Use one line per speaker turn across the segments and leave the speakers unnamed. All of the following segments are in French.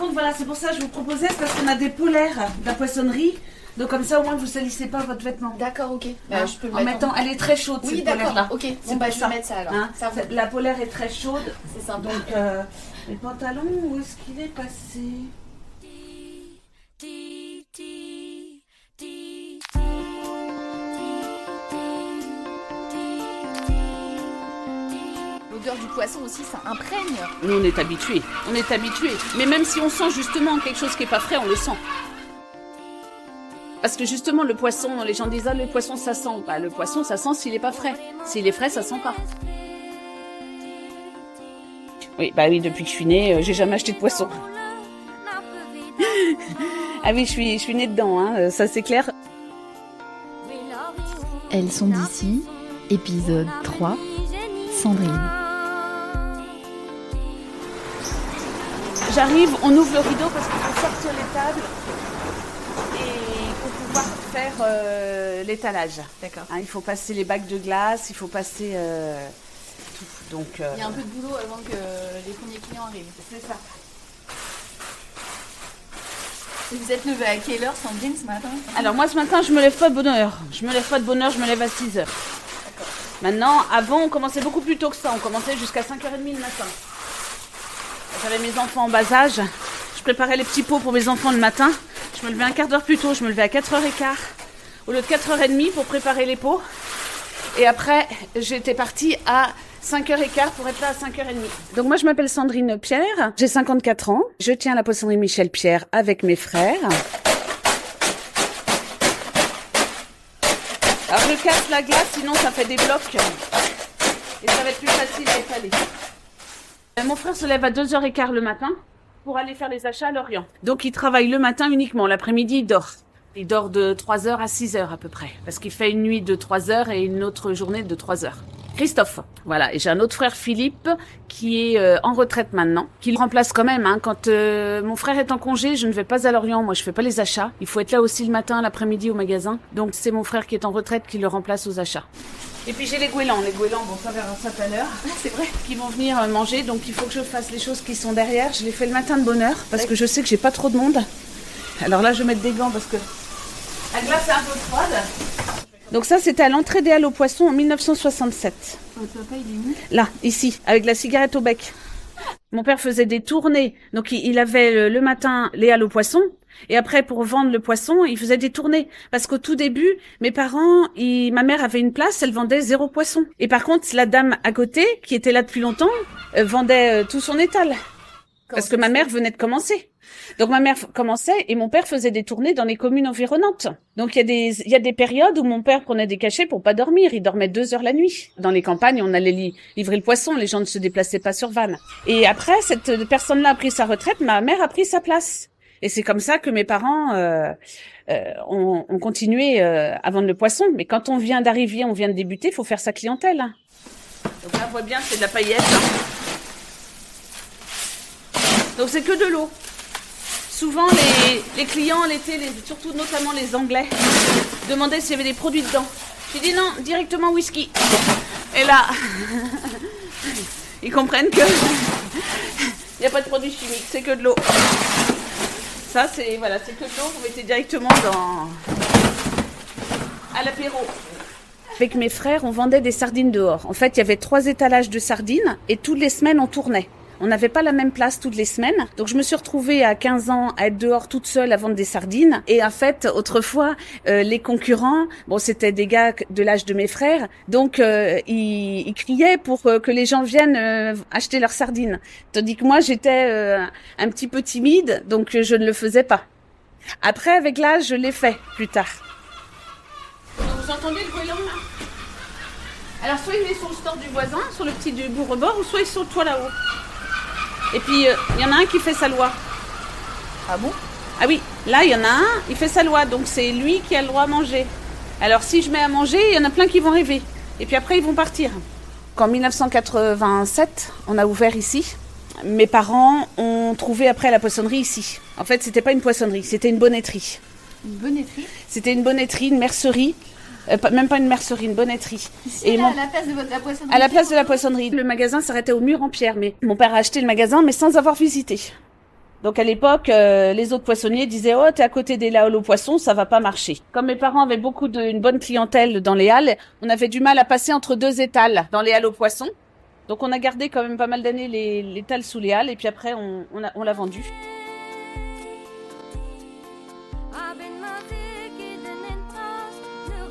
contre, voilà, c'est pour ça que je vous proposais, c'est parce qu'on a des polaires de la poissonnerie. Donc comme ça, au moins, vous salissez pas votre vêtement.
D'accord, ok.
Hein,
je peux le
en
mettre
mettant, elle est très chaude,
Oui,
cette
d'accord,
polaire-là.
ok.
C'est
Bon, bah,
pour
je
ça.
vais mettre ça alors.
Hein,
Ça roule.
la polaire est très chaude.
C'est sympa.
Donc, les pantalons, où est-ce qu'il est passé?
L'odeur du poisson aussi, ça imprègne.
Nous, on est habitués. On est habitués. Mais même si on sent justement quelque chose qui n'est pas frais, on le sent. Parce que justement, le poisson, les gens disent, ah, le poisson, ça sent. Bah, le poisson, ça sent s'il n'est pas frais. S'il est frais, ça sent pas. Oui, bah oui, depuis que je suis née, j'ai jamais acheté de poisson. Ah oui, je suis née dedans, hein, ça c'est clair.
Elles sont d'ici, épisode 3, Sandrine.
J'arrive, on ouvre le rideau parce qu'il faut sortir les tables et pour pouvoir faire l'étalage.
D'accord.
Hein, il faut passer les bacs de glace, il faut passer tout. Donc,
Il y a un peu de boulot avant que les premiers clients arrivent.
c'est ça.
Et vous êtes levée à quelle heure, Sandrine, ce matin?
Alors moi ce matin, je me lève pas de bonne heure. Je me lève pas de bonne heure, je me lève à 6h.
D'accord.
Maintenant, avant, on commençait beaucoup plus tôt que ça. On commençait jusqu'à 5h30 le matin. J'avais mes enfants en bas âge. Je préparais les petits pots pour mes enfants le matin. Je me levais un quart d'heure plus tôt. Je me levais à 4h15 au lieu de 4h30 pour préparer les pots. Et après, j'étais partie à 5h15 pour être là à 5h30. Donc moi, je m'appelle Sandrine Pierre. J'ai 54 ans. Je tiens la poissonnerie Michel Pierre avec mes frères. Alors je casse la glace, sinon ça fait des blocs. Et ça va être plus facile à étaler. Mon frère se lève à 2h15 le matin pour aller faire les achats à Lorient. Donc il travaille le matin uniquement, l'après-midi il dort. Il dort de 3h à 6h à peu près. Parce qu'il fait une nuit de 3h et une autre journée de 3h. Christophe, voilà. Et j'ai un autre frère Philippe qui est en retraite maintenant, qui le remplace quand même. Hein. Quand mon frère est en congé, je ne vais pas à Lorient, moi je fais pas les achats. Il faut être là aussi le matin, l'après-midi au magasin. Donc c'est mon frère qui est en retraite qui le remplace aux achats. Et puis j'ai les goélands. Les goélands, bon ça verra ça tout à l'heure.
C'est vrai.
Qui vont venir manger, donc il faut que je fasse les choses qui sont derrière. Je les fais le matin de bonne heure parce que je sais que j'ai pas trop de monde. Alors là je vais mettre des gants parce que la glace est un peu froide. Donc ça, c'était à l'entrée des Halles aux Poissons en 1967.
Votre papa, il est où?
Là, ici, avec la cigarette au bec. Mon père faisait des tournées. Donc il avait le matin les Halles aux Poissons. Et après, pour vendre le poisson, il faisait des tournées. Parce qu'au tout début, mes parents, ma mère avait une place, elle vendait 0 poisson. Et par contre, la dame à côté, qui était là depuis longtemps, vendait tout son étal. Parce que ma mère venait de commencer. Donc ma mère commençait et mon père faisait des tournées dans les communes environnantes. Donc il y a des périodes où mon père prenait des cachets pour pas dormir. Il dormait 2 heures la nuit. Dans les campagnes, on allait livrer le poisson. Les gens ne se déplaçaient pas sur Vannes. Et après, cette personne-là a pris sa retraite. Ma mère a pris sa place. Et c'est comme ça que mes parents ont continué à vendre le poisson. Mais quand on vient d'arriver, on vient de débuter, il faut faire sa clientèle. Hein. Donc là, on voit bien, c'est de la paillette. Hein. Donc c'est que de l'eau. Souvent les clients l'été, surtout notamment les Anglais, demandaient s'il y avait des produits dedans. J'ai dit non, directement whisky. Et là, ils comprennent que il n'y a pas de produits chimiques, c'est que de l'eau. Ça c'est que de l'eau, vous mettez directement à l'apéro. Avec mes frères, on vendait des sardines dehors. En fait, il y avait 3 étalages de sardines et toutes les semaines on tournait. On n'avait pas la même place toutes les semaines. Donc, je me suis retrouvée à 15 ans à être dehors toute seule à vendre des sardines. Et en fait, autrefois, les concurrents, bon, c'était des gars de l'âge de mes frères. Donc, ils criaient pour que les gens viennent acheter leurs sardines. Tandis que moi, j'étais un petit peu timide, donc je ne le faisais pas. Après, avec l'âge, je l'ai fait plus tard. Vous entendez le goéland là? Alors, soit il est sur le store du voisin, sur le petit du rebord, ou soit il est sur le toit là-haut. Et puis, il y en a un qui fait sa loi.
Ah bon?
Ah oui, là, il y en a un, il fait sa loi. Donc, c'est lui qui a le droit à manger. Alors, si je mets à manger, il y en a plein qui vont rêver. Et puis après, ils vont partir. En 1987, on a ouvert ici. Mes parents ont trouvé après la poissonnerie ici. En fait, c'était pas une poissonnerie, c'était une bonneterie.
Une bonneterie?
C'était une bonneterie, une mercerie. Même pas une mercerie, une bonneterie.
Ici, et là, à la place de la poissonnerie.
À la place de la poissonnerie. Le magasin s'arrêtait au mur en pierre. Mais mon père a acheté le magasin, mais sans avoir visité. Donc à l'époque, les autres poissonniers disaient « Oh, t'es à côté des halles aux poissons, ça va pas marcher ». Comme mes parents avaient une bonne clientèle dans les halles, on avait du mal à passer entre deux étals dans les halles aux poissons. Donc on a gardé quand même pas mal d'années l'étal sous les halles et puis après on l'a vendu.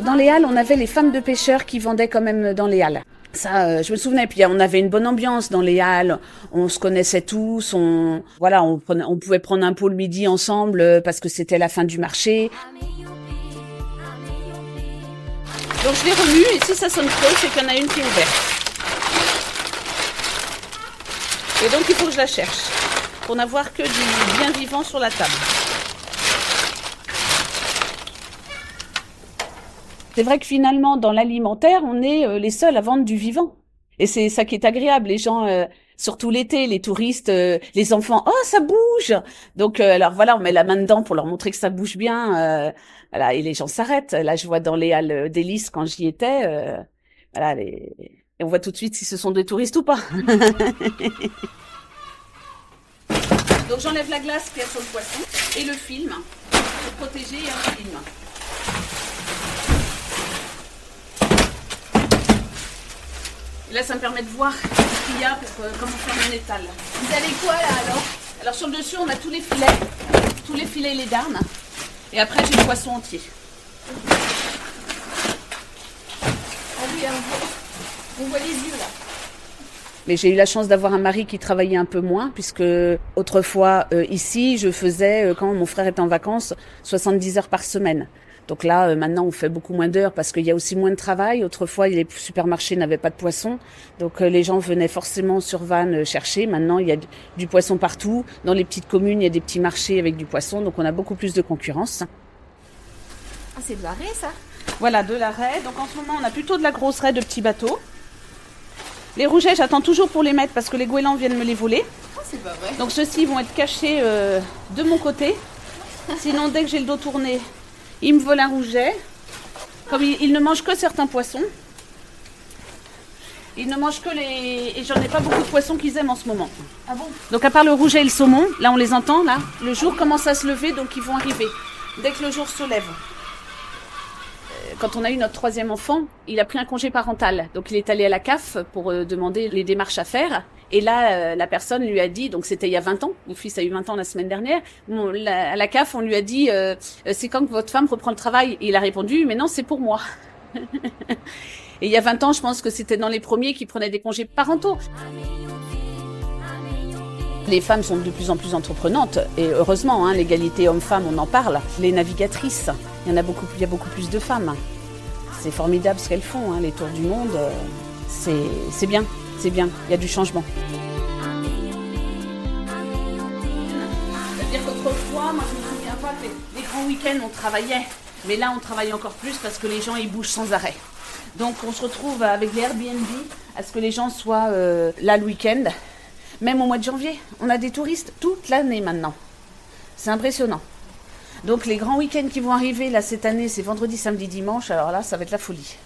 Dans les halles, on avait les femmes de pêcheurs qui vendaient quand même dans les halles. Ça, je me souvenais. Puis on avait une bonne ambiance dans les halles. On se connaissait tous. On pouvait prendre un pot le midi ensemble parce que c'était la fin du marché. Donc je l'ai remue et si ça sonne trop, c'est qu'il y en a une qui est ouverte. Et donc il faut que je la cherche pour n'avoir que du bien vivant sur la table. C'est vrai que finalement, dans l'alimentaire, on est les seuls à vendre du vivant. Et c'est ça qui est agréable. Les gens, surtout l'été, les touristes, les enfants, oh, ça bouge. Donc, alors voilà, on met la main dedans pour leur montrer que ça bouge bien. Voilà, et les gens s'arrêtent. Là, je vois dans les halles d'Hélice, quand j'y étais, voilà, et on voit tout de suite si ce sont des touristes ou pas. Donc, j'enlève la glace qu'il y a sur le poisson et le film pour protéger un film. Et là, ça me permet de voir ce qu'il y a pour comment faire mon étal.
Vous avez quoi là alors?
Alors sur le dessus, on a tous les filets et les darnes. Et après, j'ai le poisson entier.
Ah oui, on voit les yeux là.
Mais j'ai eu la chance d'avoir un mari qui travaillait un peu moins, puisque autrefois, ici, je faisais, quand mon frère était en vacances, 70 heures par semaine. Donc là, maintenant, on fait beaucoup moins d'heures parce qu'il y a aussi moins de travail. Autrefois, les supermarchés n'avaient pas de poisson. Donc les gens venaient forcément sur Vannes chercher. Maintenant, il y a du poisson partout. Dans les petites communes, il y a des petits marchés avec du poisson. Donc on a beaucoup plus de concurrence.
Ah, c'est de la raie ça?
Voilà, de la raie. Donc en ce moment, on a plutôt de la grosse raie de petits bateaux. Les rougets, j'attends toujours pour les mettre parce que les goélands viennent me les voler.
Oh, c'est pas vrai.
Donc ceux-ci vont être cachés de mon côté. Sinon, dès que j'ai le dos tourné, ils me volent un rouget. Comme ils ne mangent que certains poissons. Ils ne mangent que les... Et j'en ai pas beaucoup de poissons qu'ils aiment en ce moment.
Ah bon?
Donc à part le rouget et le saumon, là on les entend, là. Le jour commence à se lever, donc ils vont arriver. Dès que le jour se lève. Quand on a eu notre troisième enfant, il a pris un congé parental. Donc il est allé à la CAF pour demander les démarches à faire. Et là, la personne lui a dit, donc c'était il y a 20 ans, mon fils a eu 20 ans la semaine dernière, à la CAF, on lui a dit, c'est quand que votre femme reprend le travail? Et il a répondu, mais non, c'est pour moi. Et il y a 20 ans, je pense que c'était dans les premiers qui prenaient des congés parentaux. Les femmes sont de plus en plus entreprenantes, et heureusement, hein, l'égalité homme-femme, on en parle. Les navigatrices, il y a beaucoup plus de femmes. C'est formidable ce qu'elles font, hein, les tours du monde, c'est bien. C'est bien, il y a du changement. C'est-à-dire qu'autrefois, moi je me souviens pas que les grands week-ends on travaillait, mais là on travaille encore plus parce que les gens ils bougent sans arrêt. Donc on se retrouve avec les Airbnb à ce que les gens soient là le week-end, même au mois de janvier. On a des touristes toute l'année maintenant. C'est impressionnant. Donc les grands week-ends qui vont arriver là cette année, c'est vendredi, samedi, dimanche, alors là ça va être la folie.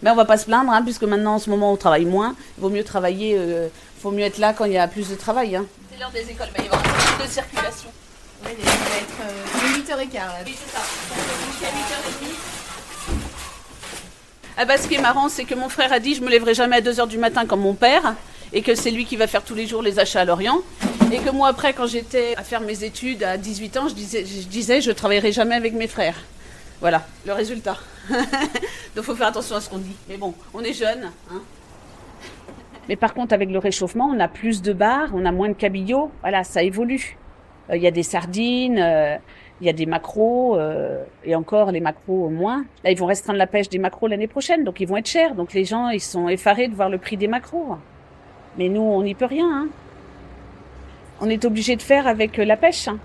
Mais on va pas se plaindre, hein, puisque maintenant, en ce moment, on travaille moins. Il vaut mieux travailler, faut mieux être là quand il y a plus de travail. Hein.
C'est l'heure des écoles, il va y avoir un peu de circulation. Oui, il va être 8h15 là.
Oui, c'est ça. Donc, à 8h30. Ah bah, ce qui est marrant, c'est que mon frère a dit je me lèverai jamais à 2h du matin comme mon père, et que c'est lui qui va faire tous les jours les achats à Lorient. Et que moi, après, quand j'étais à faire mes études à 18 ans, je disais je travaillerai jamais avec mes frères. Voilà, le résultat. Donc, faut faire attention à ce qu'on dit. Mais bon, on est jeunes. Hein. Mais par contre, avec le réchauffement, on a plus de bars, on a moins de cabillots. Voilà, ça évolue. Il y a des sardines, il y a des maquereaux, et encore les maquereaux moins. Là, ils vont restreindre la pêche des maquereaux l'année prochaine, donc ils vont être chers. Donc les gens, ils sont effarés de voir le prix des maquereaux. Mais nous, on n'y peut rien. Hein. On est obligé de faire avec la pêche. Hein.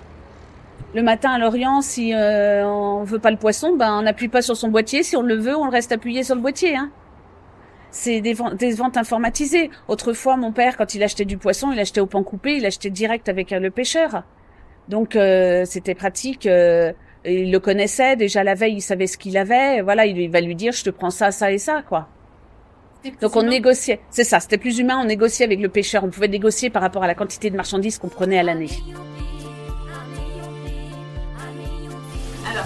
Le matin à Lorient, si on veut pas le poisson, ben on n'appuie pas sur son boîtier. Si on le veut, on reste appuyé sur le boîtier. Hein. C'est des ventes informatisées. Autrefois, mon père, quand il achetait du poisson, il achetait au pan coupé, il achetait direct avec le pêcheur. Donc c'était pratique. Il le connaissait déjà la veille, il savait ce qu'il avait. Voilà, il va lui dire, je te prends ça, ça et ça, quoi. Donc on négociait, c'est ça, c'était plus humain, on négociait avec le pêcheur, on pouvait négocier par rapport à la quantité de marchandises qu'on prenait à l'année. Alors,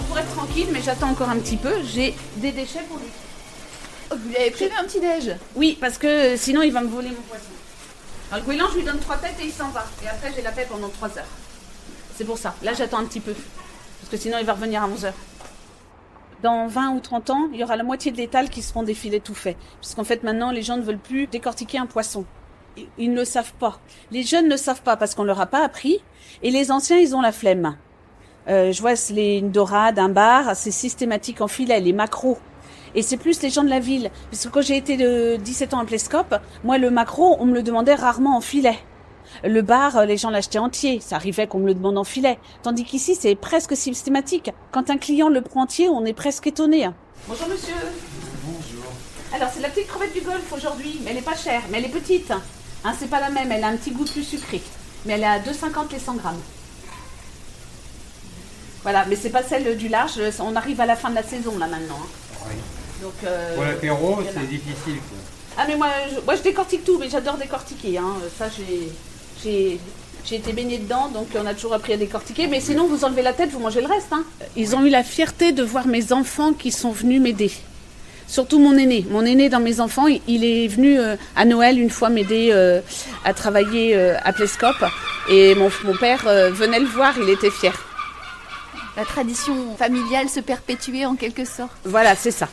pour être tranquille, mais j'attends encore un petit peu, j'ai des déchets pour lui.
Oh, vous lui avez prévu un petit déj?
Oui, parce que sinon il va me voler mon poisson. Alors le goéland, je lui donne 3 têtes et il s'en va. Et après, j'ai la paix pendant 3 heures. C'est pour ça. Là, j'attends un petit peu. Parce que sinon, il va revenir à 11 heures. Dans 20 ou 30 ans, il y aura la moitié de l'étal qui seront des filets tout faits. Puisqu'en fait, maintenant, les gens ne veulent plus décortiquer un poisson. Ils ne le savent pas. Les jeunes ne savent pas parce qu'on leur a pas appris. Et les anciens, ils ont la flemme. Je vois une dorade, un bar, c'est systématique en filet, les maquereaux. Et c'est plus les gens de la ville. Parce que quand j'ai été de 17 ans à Plescope, moi, le maquereau, on me le demandait rarement en filet. Le bar, les gens l'achetaient entier. Ça arrivait qu'on me le demande en filet. Tandis qu'ici, c'est presque systématique. Quand un client le prend entier, on est presque étonné. Bonjour monsieur.
Bonjour.
Alors, c'est la petite crevette du Golfe aujourd'hui, mais elle est pas chère, mais elle est petite. Hein, c'est pas la même, elle a un petit goût plus sucré. Mais elle est à 2,50 les 100 grammes. Voilà, mais c'est pas celle du large. On arrive à la fin de la saison, là, maintenant. Hein.
Oui.
Donc,
Pour l'apéro,
il y en a.
c'est difficile, quoi.
Ah, mais moi, je décortique tout, mais j'adore décortiquer. Hein. Ça, j'ai été baignée dedans, donc on a toujours appris à décortiquer. Mais sinon, vous enlevez la tête, vous mangez le reste. Hein. Ils ont eu la fierté de voir mes enfants qui sont venus m'aider. Surtout mon aîné. Mon aîné dans mes enfants, il est venu à Noël une fois m'aider à travailler à Plescope. Et mon père venait le voir, il était fier.
La tradition familiale se perpétuait en quelque sorte.
Voilà, c'est ça.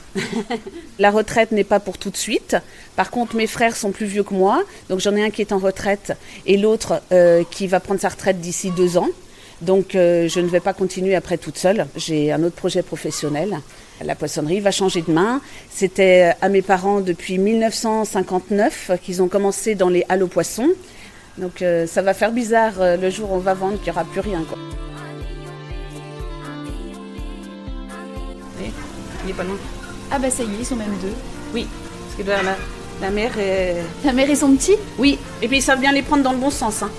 La retraite n'est pas pour tout de suite. Par contre, mes frères sont plus vieux que moi. Donc j'en ai un qui est en retraite et l'autre qui va prendre sa retraite d'ici 2 ans. Donc je ne vais pas continuer après toute seule. J'ai un autre projet professionnel. La poissonnerie va changer de main. C'était à mes parents depuis 1959 qu'ils ont commencé dans les halles aux poissons. Donc ça va faire bizarre le jour où on va vendre qu'il n'y aura plus rien, quoi. Il est pas loin.
Ah bah ça y est, ils sont même 2.
Oui, parce que la mère est...
La mère et son petit?
Oui, et puis ils savent bien les prendre dans le bon sens. Hein.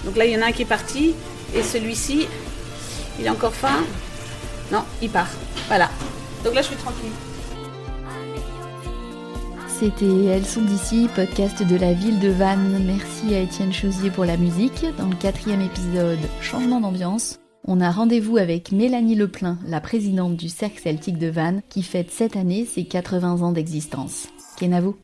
Donc là, il y en a un qui est parti, et celui-ci, il est encore faim. Non, il part. Voilà. Donc là, je suis tranquille.
C'était Elles sont d'ici, podcast de la ville de Vannes. Merci à Étienne Chausier pour la musique. Dans le 4e épisode, changement d'ambiance, on a rendez-vous avec Mélanie Leplein, la présidente du Cercle Celtique de Vannes, qui fête cette année ses 80 ans d'existence. Kenavo.